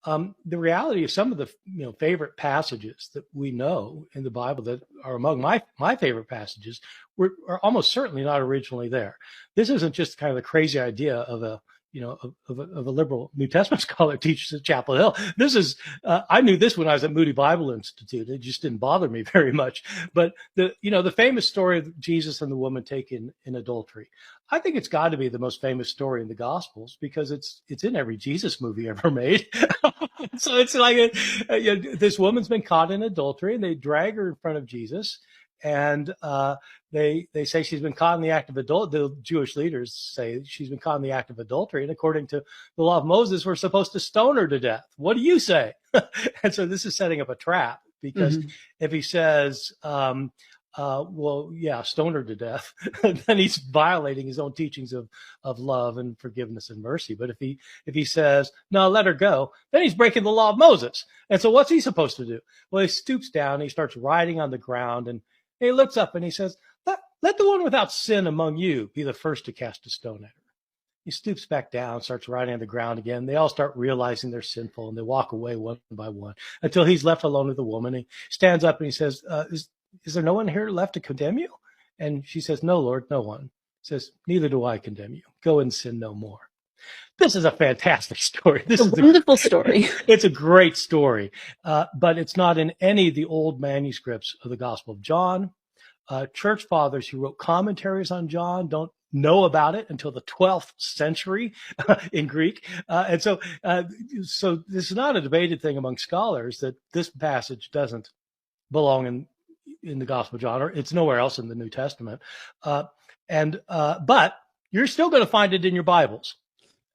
The reality of some of the favorite passages that we know in the Bible that are among my favorite passages are almost certainly not originally there. This isn't just kind of the crazy idea of a of a liberal New Testament scholar teaches at Chapel Hill. This is I knew this when I was at Moody Bible Institute. It just didn't bother me very much. But the famous story of Jesus and the woman taken in adultery. I think it's got to be the most famous story in the Gospels because it's in every Jesus movie ever made. So it's like this woman's been caught in adultery, and they drag her in front of Jesus, and they say she's been caught in the act of adultery. The Jewish leaders say she's been caught in the act of adultery, and according to the law of Moses, we're supposed to stone her to death. What do you say? And so this is setting up a trap because if he says, well, yeah, stone her to death, then he's violating his own teachings of love and forgiveness and mercy. But if he says, no, let her go, then he's breaking the law of Moses. And so what's he supposed to do? Well, he stoops down, he starts writing on the ground, and he looks up and he says, let the one without sin among you be the first to cast a stone at her. He stoops back down, starts writing on the ground again. They all start realizing they're sinful, and they walk away one by one until he's left alone with the woman. He stands up and he says, is there no one here left to condemn you? And she says, no, Lord, no one. He says, neither do I condemn you. Go and sin no more. This is a fantastic story. This is a wonderful story. It's a great story, but it's not in any of the old manuscripts of the Gospel of John. Church fathers who wrote commentaries on John don't know about it until the 12th century in Greek. And so this is not a debated thing among scholars that this passage doesn't belong in the Gospel of John, or it's nowhere else in the New Testament. But you're still going to find it in your Bibles.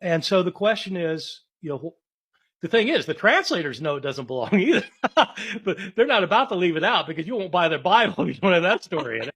And so the question is, the thing is, the translators know it doesn't belong either, but they're not about to leave it out because you won't buy their Bible if you don't have that story in it.